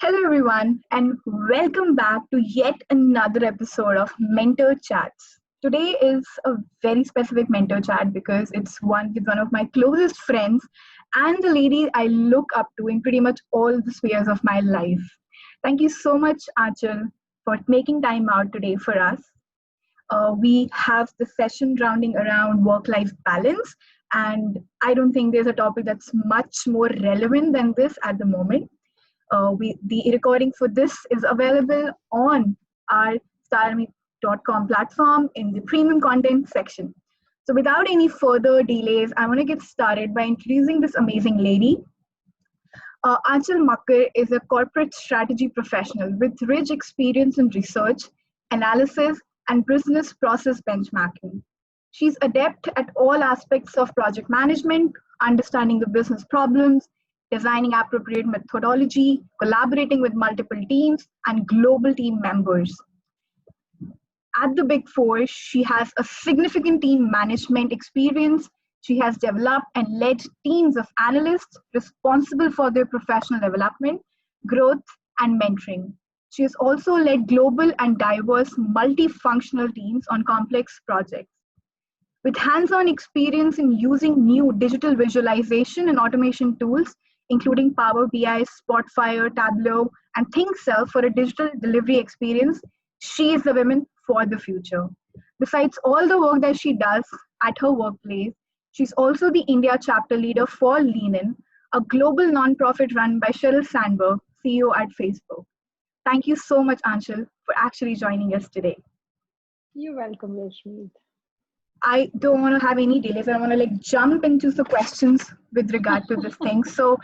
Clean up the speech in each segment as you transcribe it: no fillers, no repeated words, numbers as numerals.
Hello, everyone, and welcome back to yet another episode of Mentor Chats. Today is a very specific mentor chat because it's one with one of my closest friends and the lady I look up to in pretty much all the spheres of my life. Thank you so much, Achal, for making time out today for us. We have the session rounding around work life balance, and I don't think there's a topic that's much more relevant than this at the moment. The recording for this is available on our starmy.com platform in the premium content section. So without any further delays, I want to get started by introducing this amazing lady. Anchal Makkar is a corporate strategy professional with rich experience in research, analysis, and business process benchmarking. She's adept at all aspects of project management, understanding the business problems, designing appropriate methodology, collaborating with multiple teams, and global team members. At the Big Four, she has a significant team management experience. She has developed and led teams of analysts responsible for their professional development, growth, and mentoring. She has also led global and diverse multifunctional teams on complex projects. With hands-on experience in using new digital visualization and automation tools, including Power BI, Spotfire, Tableau, and ThinkCell for a digital delivery experience, she is the woman for the future. Besides all the work that she does at her workplace, she's also the India chapter leader for Leanin, a global nonprofit run by Sheryl Sandberg, CEO at Facebook. Thank you so much, Anshul, for actually joining us today. You're welcome, Rashmi. I don't want to have any delays. I want to jump into the questions with regard to this thing. So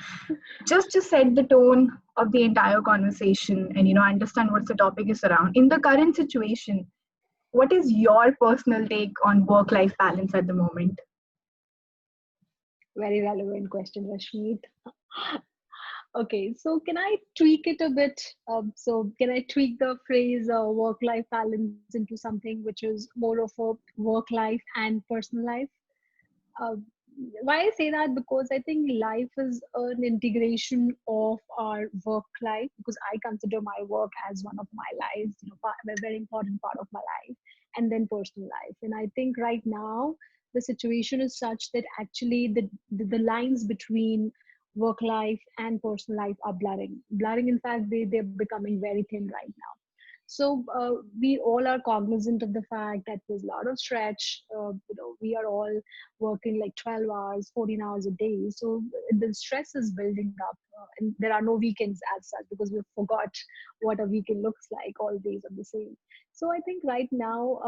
just to set the tone of the entire conversation and understand what the topic is around. In the current situation, what is your personal take on work-life balance at the moment? Very relevant question, Rashmi. Okay, so can I tweak it a bit? So can I tweak the phrase work-life balance into something which is more of a work-life and personal life? Uh, why I say that? Because I think life is an integration of our work life. Because I consider my work as one of my lives, a very important part of my life, and then personal life. And I think right now the situation is such that actually the lines between work life and personal life are blurring. In fact, they're becoming very thin right now. So we all are cognizant of the fact that there's a lot of stretch. We are all working like 12 hours, 14 hours a day. So the stress is building up, and there are no weekends as such because we forgot what a weekend looks like. All days are the same. So I think right now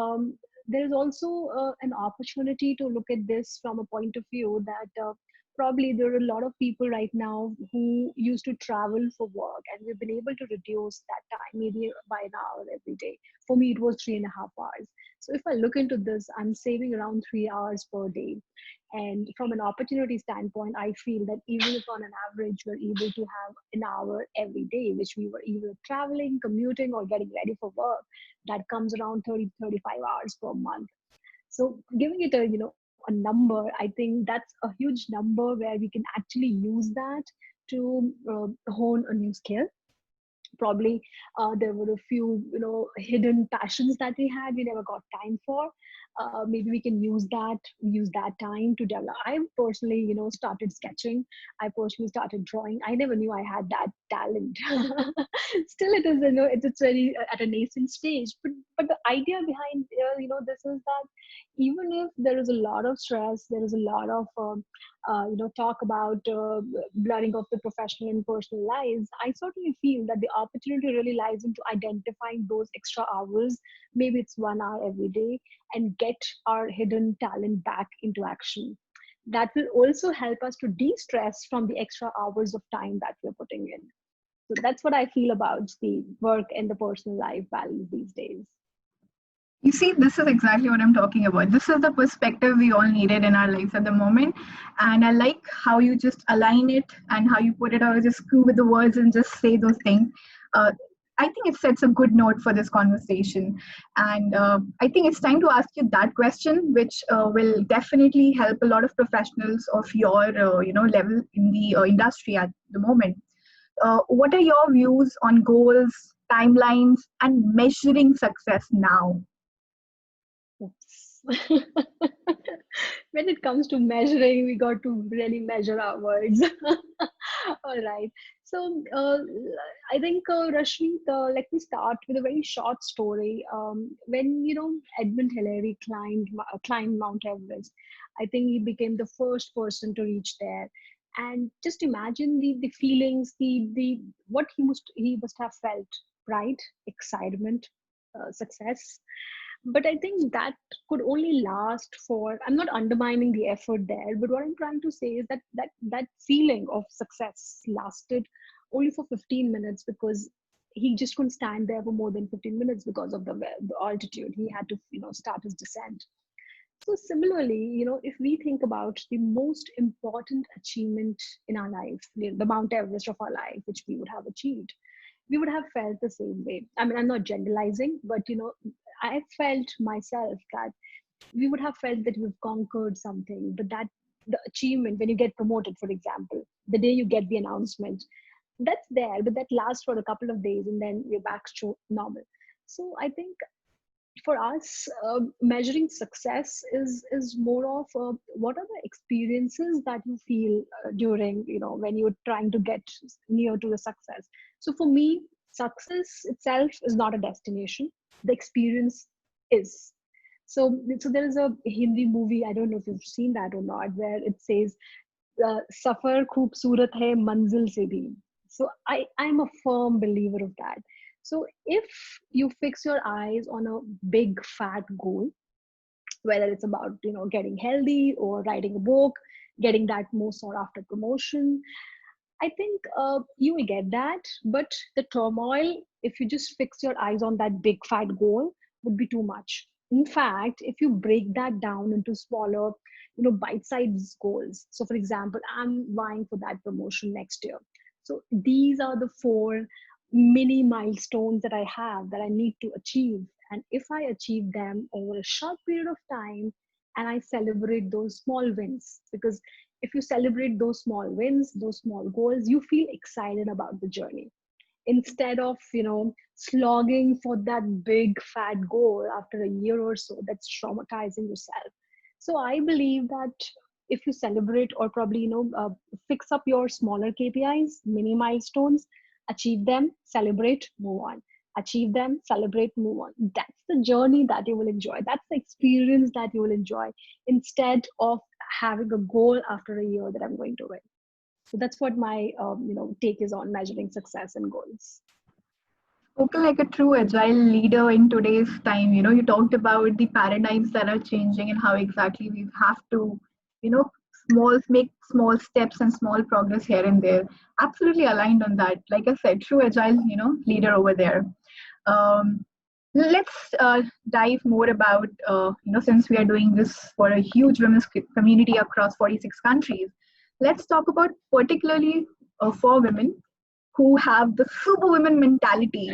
there is also an opportunity to look at this from a point of view that probably there are a lot of people right now who used to travel for work, and we've been able to reduce that time maybe by an hour every day. For me, it was 3.5 hours. So if I look into this, I'm saving around 3 hours per day. And from an opportunity standpoint, I feel that even if on an average we're able to have an hour every day, which we were either traveling, commuting, or getting ready for work, that comes around 30, 35 hours per month. So giving it a number, I think that's a huge number where we can actually use that to hone a new skill. Probably there were a few hidden passions that we never got time for. Maybe we can use that time to develop. I personally started sketching. I personally started drawing. I never knew I had that talent. Still it is it's very at a nascent stage, but the idea behind this is that even if there is a lot of stress, there is a lot of talk about blurring of the professional and personal lives, I certainly feel that the opportunity really lies into identifying those extra hours. Maybe it's 1 hour every day, and get our hidden talent back into action. That will also help us to de-stress from the extra hours of time that we're putting in. So that's what I feel about the work and the personal life balance these days. You see, this is exactly what I'm talking about. This is the perspective we all needed in our lives at the moment. And I like how you just align it and how you put it out, just screw with the words and just say those things. I think it sets a good note for this conversation. And I think it's time to ask you that question, which will definitely help a lot of professionals of your level in the industry at the moment. What are your views on goals, timelines, and measuring success now? Oops. When it comes to measuring, we got to really measure our words. All right. So I think, Rashmi, let me start with a very short story. When Edmund Hillary climbed Mount Everest, I think he became the first person to reach there. And just imagine the feelings, the what he must have felt, pride, excitement, success. But I think that could only last for, I'm not undermining the effort there, but what I'm trying to say is that that feeling of success lasted only for 15 minutes, because he just couldn't stand there for more than 15 minutes because of the altitude. He had to start his descent. So similarly, if we think about the most important achievement in our life, the Mount Everest of our life, which we would have achieved, we would have felt the same way. I mean, I'm not generalizing, but I felt myself that we would have felt that we've conquered something. But that the achievement, when you get promoted, for example, the day you get the announcement, that's there, but that lasts for a couple of days and then you're back to normal. So I think for us, measuring success is more of what are the experiences that you feel during when you're trying to get near to the success. So for me, success itself is not a destination, the experience is. So there is a Hindi movie, I don't know if you've seen that or not, where it says सफर खूबसूरत है मंजिल से भी. So I'm a firm believer of that. So if you fix your eyes on a big fat goal, whether it's about getting healthy or writing a book, getting that more sought after promotion, I think you will get that. But the turmoil, if you just fix your eyes on that big fat goal, would be too much. In fact, if you break that down into smaller, bite-sized goals. So, for example, I'm vying for that promotion next year. So these are the 4 mini milestones that I have that I need to achieve. And if I achieve them over a short period of time, and I celebrate those small wins, because if you celebrate those small wins, those small goals, you feel excited about the journey instead of slogging for that big fat goal after a year or so. That's traumatizing yourself. So I believe that if you celebrate, or probably fix up your smaller KPIs, mini milestones, achieve them, celebrate, move on. Achieve them, celebrate, move on. That's the journey that you will enjoy. That's the experience that you will enjoy, instead of having a goal after a year that I'm going to win. So that's what my take is on measuring success and goals. Spoken like a true agile leader in today's time. You talked about the paradigms that are changing and how exactly we have to, you know, make small steps and small progress here and there. Absolutely aligned on that. Like I said, true agile, leader over there. Um, let's dive more about, since we are doing this for a huge women's community across 46 countries. Let's talk about particularly for women who have the superwoman mentality.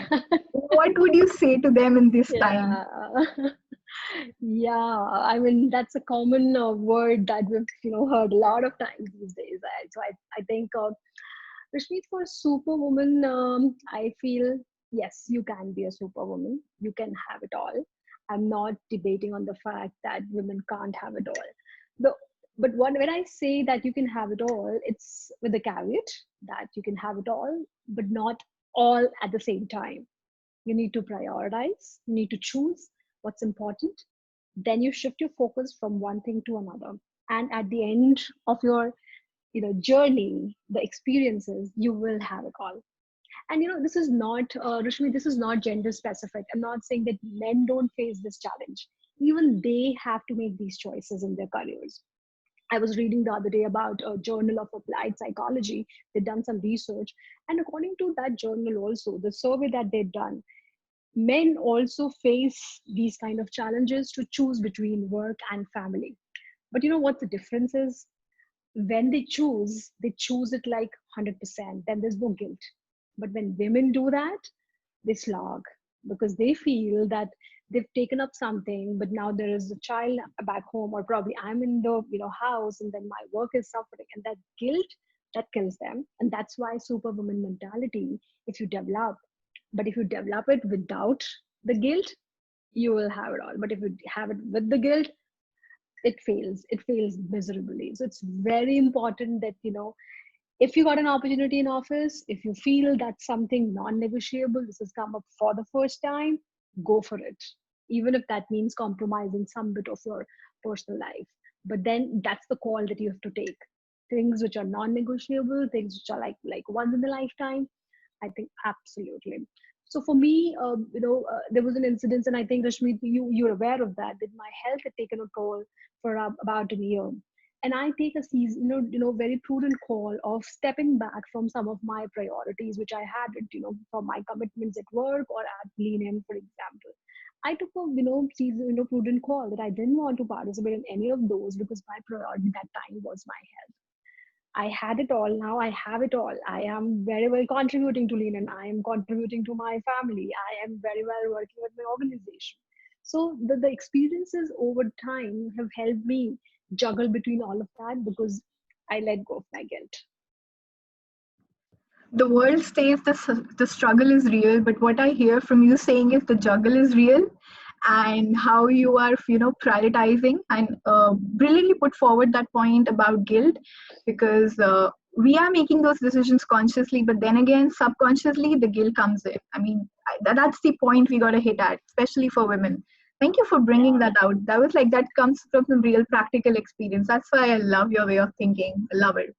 What would you say to them in this time? Yeah. Yeah, I mean that's a common word that we've heard a lot of times these days. So I think, Rashmi, for superwoman, I feel yes, you can be a superwoman. You can have it all. I'm not debating on the fact that women can't have it all. The but when I say that you can have it all, it's with the caveat that you can have it all, but not all at the same time. You need to prioritize, you need to choose what's important. Then you shift your focus from one thing to another. And at the end of your journey, the experiences, you will have it all. And this is not, Rishmi, this is not gender specific. I'm not saying that men don't face this challenge. Even they have to make these choices in their careers. I was reading the other day about a journal of applied psychology. They've done some research. And according to that journal also, the survey that they've done, men also face these kind of challenges to choose between work and family. But you know what the difference is? When they choose it like 100%, then there's no guilt. But when women do that, they slog, because they feel that they've taken up something, but now there is a child back home, or probably I'm in the house, and then my work is suffering, and that guilt That kills them. And that's why superwoman mentality, if you develop, but if you develop it without the guilt, you will have it all. But if you have it with the guilt, it fails miserably. So it's very important that, if you got an opportunity in office, if you feel that's something non-negotiable, this has come up for the first time, go for it, even if that means compromising some bit of your personal life. But then that's the call that you have to take. Things which are non-negotiable, things which are like once in a lifetime, I think absolutely. So for me, there was an incident, and I think, Rashmi, you're aware of that. That my health had taken a toll for about a year, and I take a season, very prudent call of stepping back from some of my priorities, which I had, from my commitments at work or at Lean, for example. I took a, prudent call that I didn't want to participate in any of those because my priority that time was my health. I had it all. Now I have it all. I am very well contributing to Lean, and I am contributing to my family. I am very well working with my organization. So the experiences over time have helped me juggle between all of that because I let go of my guilt. The world says the struggle is real, but what I hear from you saying is the juggle is real, and how you are prioritizing, and brilliantly put forward that point about guilt, because we are making those decisions consciously, but then again subconsciously the guilt comes in. I mean, that's the point we got to hit at, especially for women. Thank you for bringing Yeah. that out. That was like, that comes from some real practical experience. That's why I love your way of thinking. I love it.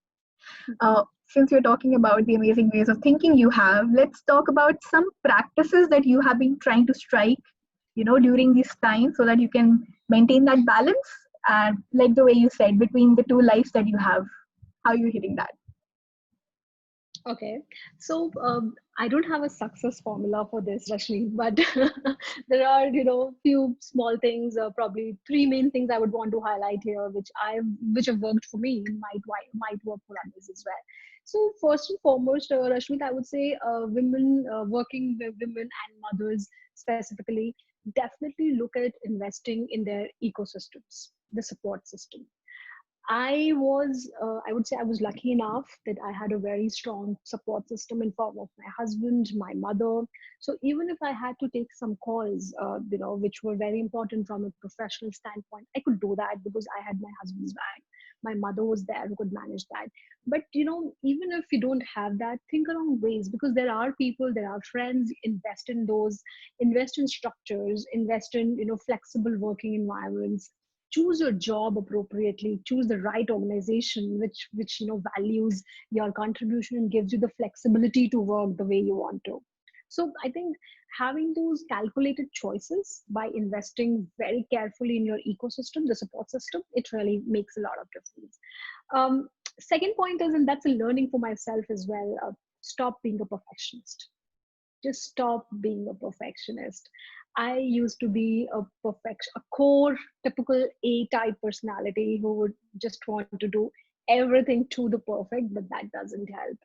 Since you're talking about the amazing ways of thinking you have, let's talk about some practices that you have been trying to strike, during this time, so that you can maintain that balance. And like the way you said, between the two lives that you have, how are you hitting that? Okay, so I don't have a success formula for this, Rashmi, but there are, few small things, probably three main things I would want to highlight here, which have worked for me, might work for others as well. So first and foremost, Rashmi, I would say women, working with women and mothers specifically, definitely look at investing in their ecosystems, the support system. I would say I was lucky enough that I had a very strong support system in form of my husband, my mother. So even if I had to take some calls, which were very important from a professional standpoint, I could do that because I had my husband's back. My mother was there who could manage that. But, even if you don't have that, think around ways, because there are people, there are friends, invest in structures, invest in, flexible working environments, choose your job appropriately, choose the right organization which values your contribution and gives you the flexibility to work the way you want to. So I think having those calculated choices by investing very carefully in your ecosystem, the support system, it really makes a lot of difference. um, Second point is, and that's a learning for myself as well, stop being a perfectionist. Just stop being a perfectionist. I used to be a core typical A type personality who would just want to do everything to the perfect, but that doesn't help.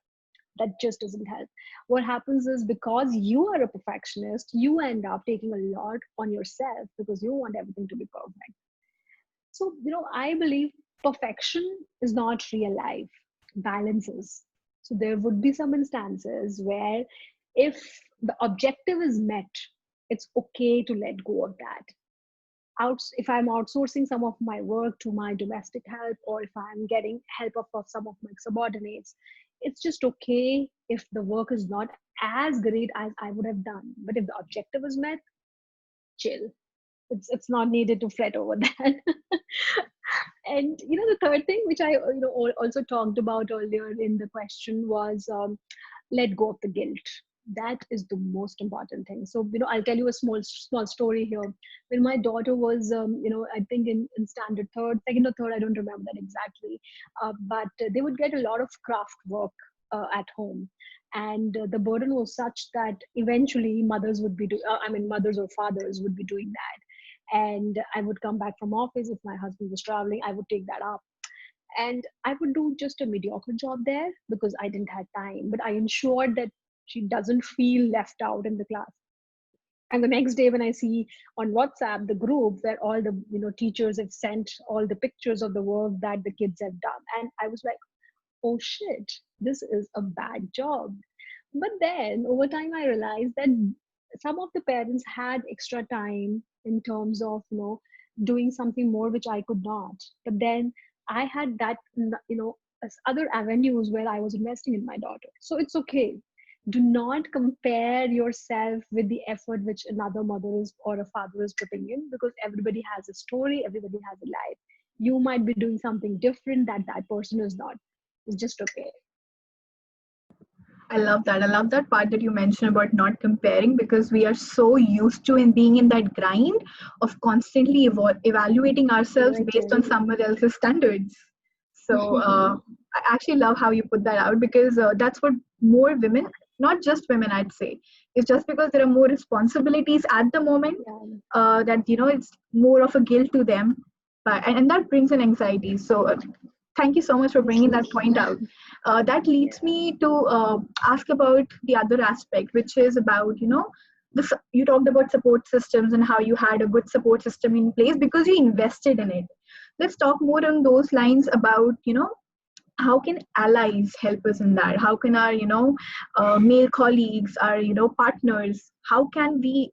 That just doesn't help. What happens is, because you are a perfectionist, you end up taking a lot on yourself because you want everything to be perfect. So, I believe perfection is not real life, balance is. So, there would be some instances where if the objective is met, it's okay to let go of that. If I'm outsourcing some of my work to my domestic help, or if I'm getting help of some of my subordinates, it's just okay if the work is not as great as I would have done. But if the objective is met, chill. It's not needed to fret over that. And the third thing, which I also talked about earlier in the question, was let go of the guilt. That is the most important thing. So I'll tell you a small story here. When my daughter was I think in standard third, second or third, I don't remember that exactly, but they would get a lot of craft work at home, and the burden was such that eventually mothers would be mothers or fathers would be doing that. And I would come back from office. If my husband was traveling, I would take that up, and I would do just a mediocre job there because I didn't have time, but I ensured that she doesn't feel left out in the class. And the next day when I see on WhatsApp the group where all the teachers have sent all the pictures of the work that the kids have done, and I was like, oh shit, this is a bad job. But then over time, I realized that some of the parents had extra time in terms of, doing something more which I could not. But then I had that, as other avenues where I was investing in my daughter. So it's okay. Do not compare yourself with the effort which another mother is or a father is putting in, because everybody has a story, everybody has a life. You might be doing something different that that person is not. It's just okay. I love that. I love that part that you mentioned about not comparing, because we are so used to in being in that grind of constantly evaluating ourselves based on Exactly. someone else's standards. So I actually love how you put that out, because that's what more women, not just women, I'd say, it's just because there are more responsibilities at the moment, Yeah. that it's more of a guilt to them, and that brings an anxiety. So thank you so much for bringing that point out. That leads Yeah. me to ask about the other aspect, which is about, you talked about support systems and how you had a good support system in place because you invested in it. Let's talk more on those lines about, how can allies help us in that? How can our, male colleagues, our, partners, how can we,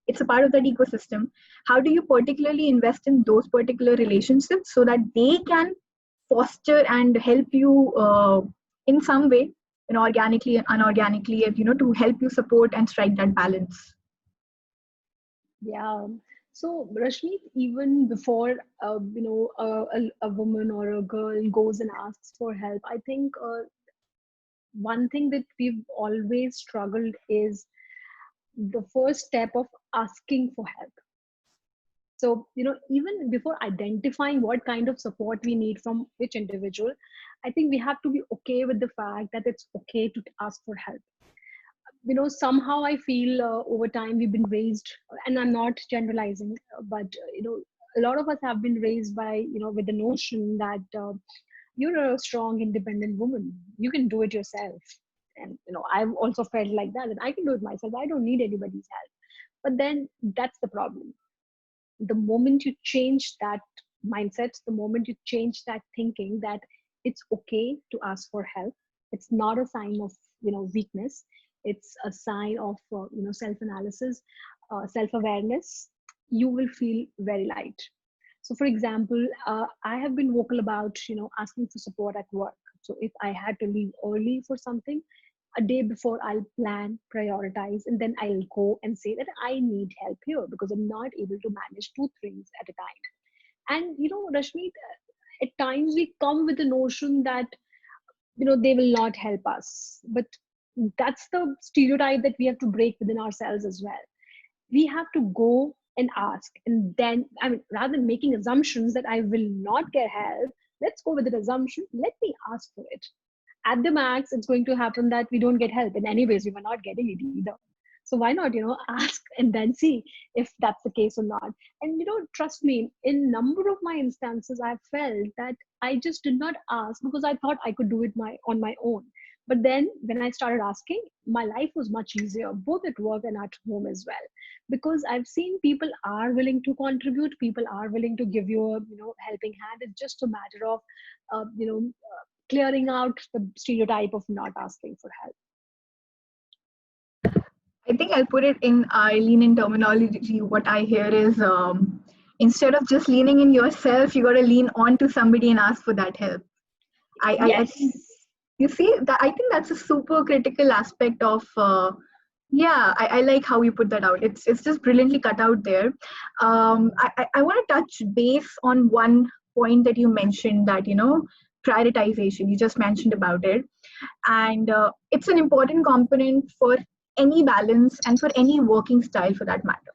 it's a part of that ecosystem. How do you particularly invest in those particular relationships so that they can foster and help you in some way, organically and unorganically, to help you support and strike that balance? Yeah. So, Rashmi, even before a woman or a girl goes and asks for help, I think one thing that we've always struggled is the first step of asking for help. So, even before identifying what kind of support we need from which individual, I think we have to be okay with the fact that it's okay to ask for help. Somehow I feel over time we've been raised, and I'm not generalizing, but a lot of us have been raised by, with the notion that you're a strong independent woman, you can do it yourself. And I've also felt like that I can do it myself, I don't need anybody's help. But then that's the problem. The moment you change that mindset, the moment you change that thinking that it's okay to ask for help, it's not a sign of weakness, it's a sign of self analysis, self awareness, you will feel very light. So for example, I have been vocal about asking for support at work. So if I had to leave early for something, a day before I'll plan, prioritize, and then I'll go and say that I need help here because I'm not able to manage two things at a time. And Rashmi, at times we come with the notion that they will not help us, but that's the stereotype that we have to break within ourselves as well. We have to go and ask, and then, I mean, rather than making assumptions that I will not get help, let's go with an assumption, let me ask for it. At the max, it's going to happen that we don't get help, and anyways we were not getting it either. So why not ask and then see if that's the case or not. And trust me, in number of my instances I felt that I just did not ask because I thought I could do it on my own. But then when I started asking, my life was much easier, both at work and at home as well, because I've seen people are willing to contribute, people are willing to give you a helping hand. It's just a matter of clearing out the stereotype of not asking for help. I think I'll put it in lean in terminology. What I hear is, instead of just leaning in yourself, you got to lean on to somebody and ask for that help. I think Yes. you see that. I think that's a super critical aspect of. Yeah, I like how you put that out. It's just brilliantly cut out there. I want to touch base on one point that you mentioned, that prioritization. You just mentioned about it, and it's an important component for any balance and for any working style for that matter.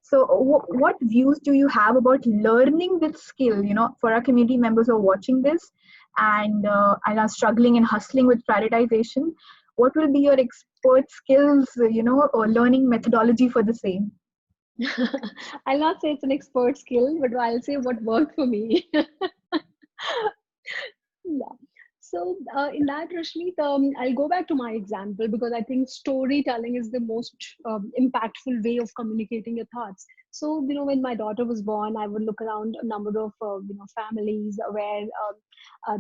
So what views do you have about learning this skill, for our community members who are watching this and are struggling and hustling with prioritization? What will be your expert skills, or learning methodology for the same? I'll not say it's an expert skill, but I'll say what worked for me. Yeah. So in that, Rashmi, I'll go back to my example because I think storytelling is the most impactful way of communicating your thoughts. So, when my daughter was born, I would look around a number of, families where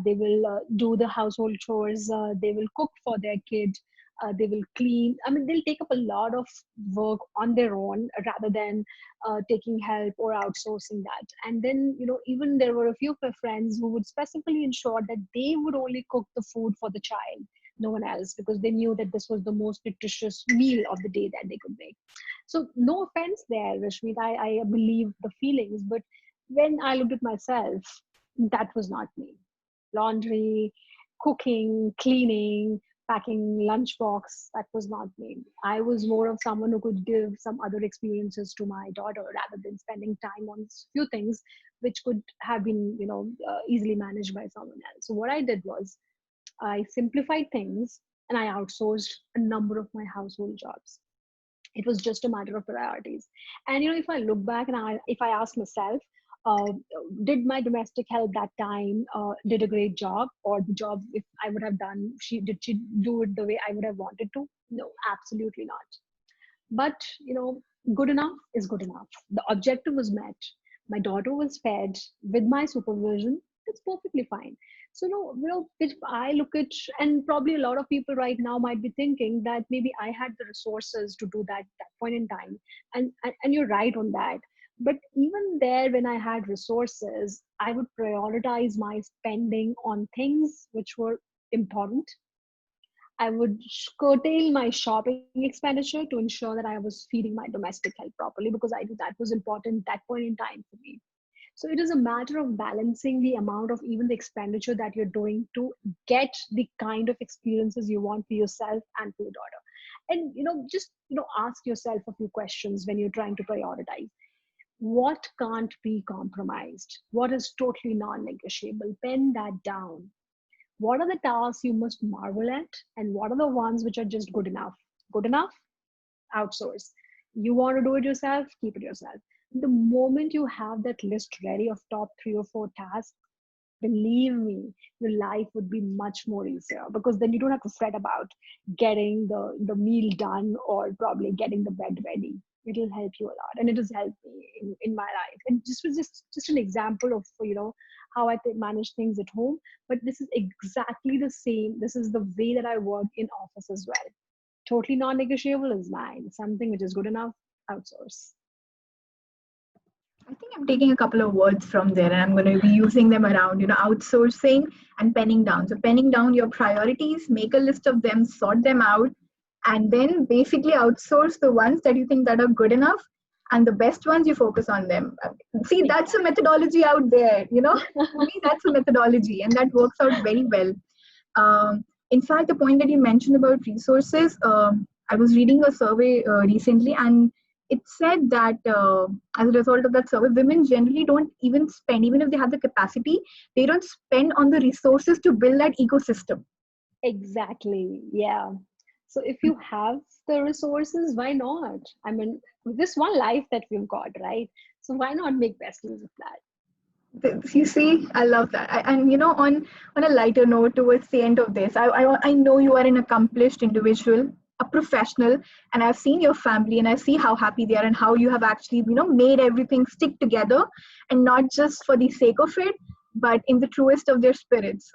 they will do the household chores, they will cook for their kid, they will clean. I mean, they'll take up a lot of work on their own rather than taking help or outsourcing that. And then, even there were a few of my friends who would specifically ensure that they would only cook the food for the child, no one else, because they knew that this was the most nutritious meal of the day that they could make. So no offense there, Rashmi. I believe the feelings, but when I looked at myself, that was not me. Laundry, cooking, cleaning, packing lunchbox, that was not me. I was more of someone who could give some other experiences to my daughter rather than spending time on few things which could have been, easily managed by someone else. So what I did was I simplified things and I outsourced a number of my household jobs. It was just a matter of priorities. And if I look back and if I ask myself, uh, did my domestic help that time did a great job, or the job if I would have done, she do it the way I would have wanted to? No, absolutely not. But good enough is good enough. The objective was met. My daughter was fed with my supervision. It's perfectly fine. So no, if I look at, and probably a lot of people right now might be thinking that maybe I had the resources to do that point in time, and you're right on that. But even there, when I had resources, I would prioritize my spending on things which were important. I would curtail my shopping expenditure to ensure that I was feeding my domestic health properly, because I knew that was important at that point in time for me. So it is a matter of balancing the amount of even the expenditure that you're doing to get the kind of experiences you want for yourself and for your daughter. And just ask yourself a few questions when you're trying to prioritize. What can't be compromised? What is totally non-negotiable? Pen that down. What are the tasks you must marvel at, and what are the ones which are just good enough? Good enough? Outsource. You want to do it yourself? Keep it yourself. The moment you have that list ready of top 3 or 4 tasks, believe me, your life would be much more easier, because then you don't have to fret about getting the meal done or probably getting the bed ready. It'll help you a lot, and it has helped me in my life. And this was just an example of how I manage things at home. But this is exactly the same. This is the way that I work in office as well. Totally non-negotiable is mine. Something which is good enough, outsource. I think I'm taking a couple of words from there and I'm going to be using them around, outsourcing and penning down. So penning down your priorities, make a list of them, sort them out, and then basically outsource the ones that you think that are good enough, and the best ones you focus on them. See, that's a methodology out there, For me, that's a methodology and that works out very well. In fact, the point that you mentioned about resources, I was reading a survey recently, and it said that as a result of that survey, women generally don't even spend, even if they have the capacity, they don't spend on the resources to build that ecosystem. Exactly. Yeah. So if you have the resources, why not? I mean, this one life that we've got, right? So why not make best use of that? You see, I love that. And on a lighter note, towards the end of this, I know you are an accomplished individual, a professional, and I've seen your family, and I see how happy they are, and how you have actually made everything stick together, and not just for the sake of it, but in the truest of their spirits.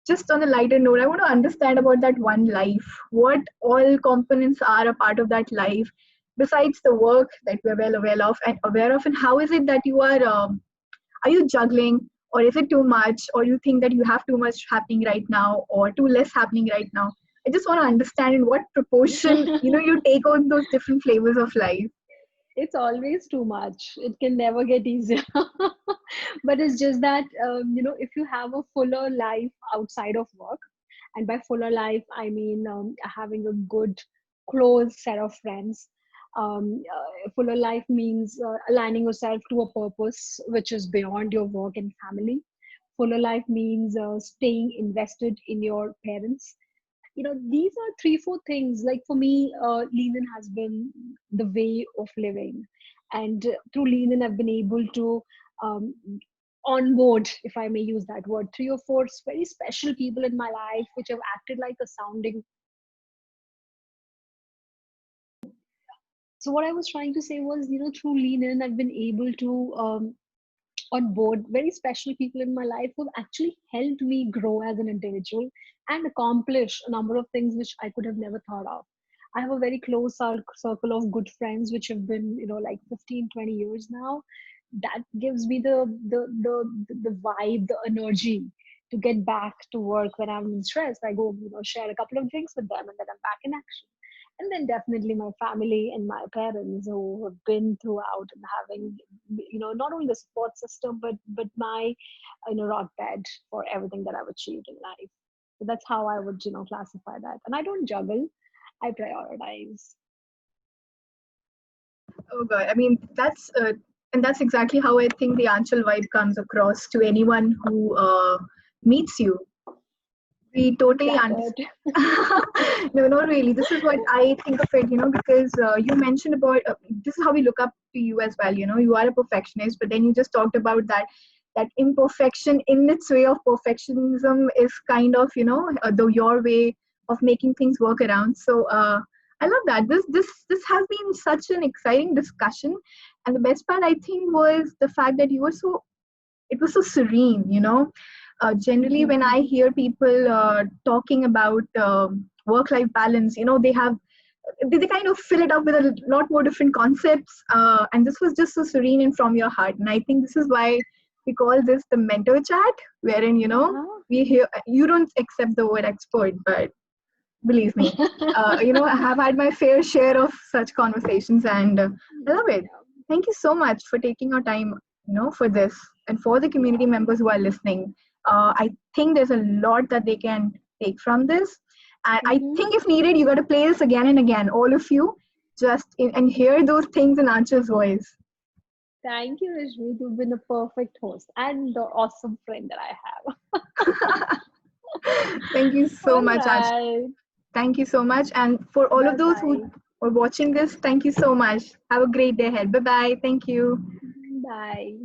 Just on a lighter note, I want to understand about that one life. What all components are a part of that life, besides the work that we're well aware of, and how is it that you are you juggling, or is it too much, or you think that you have too much happening right now or too less happening right now? I just want to understand in what proportion you take on those different flavors of life. It's always too much. It can never get easier. But it's just that, if you have a fuller life outside of work, and by fuller life, I mean having a good, close set of friends. Fuller life means aligning yourself to a purpose which is beyond your work and family. Fuller life means staying invested in your parents. These are 3 4 things. Like for me, lean in has been the way of living, and through lean in I've been able to um, onboard, if I may use that word, 3 or 4 very special people in my life which have acted like a sounding. So what I was trying to say was, through Lean In, I've been able to on board very special people in my life who have actually helped me grow as an individual and accomplish a number of things which I could have never thought of. I have a very close circle of good friends which have been, like 15, 20 years now. That gives me the vibe, the energy to get back to work when I'm stressed. I go, share a couple of drinks with them, and then I'm back in action. And then definitely my family and my parents who have been throughout and having, not only the support system, but my, rock bed for everything that I've achieved in life. So that's how I would, classify that. And I don't juggle, I prioritize. Oh God, I mean and that's exactly how I think the Anchal vibe comes across to anyone who meets you. We totally Flattered. understand. No, not really. This is what I think of it, because you mentioned about this is how we look up to you as well. You are a perfectionist, but then you just talked about that imperfection in its way of perfectionism is kind of, your way of making things work around. So I love that. This has been such an exciting discussion, and the best part I think was the fact that it was so serene. Generally when I hear people talking about work life balance, they kind of fill it up with a lot more different concepts, and this was just so serene and from your heart. And I think this is why we call this the mentor chat, wherein we hear, you don't accept the word expert, but believe me, I have had my fair share of such conversations, and I love it. Thank you so much for taking your time, for this, and for the community members who are listening. I think there's a lot that they can take from this, and I think if needed, you got to play this again and again, all of you, and hear those things in Ancha's voice. Thank you, Rashmi. You've been a perfect host and the awesome friend that I have. Thank you so much, Ancha. Right. Thank you so much. And for all of those who are watching this, thank you so much. Have a great day ahead. Bye-bye. Thank you. Bye.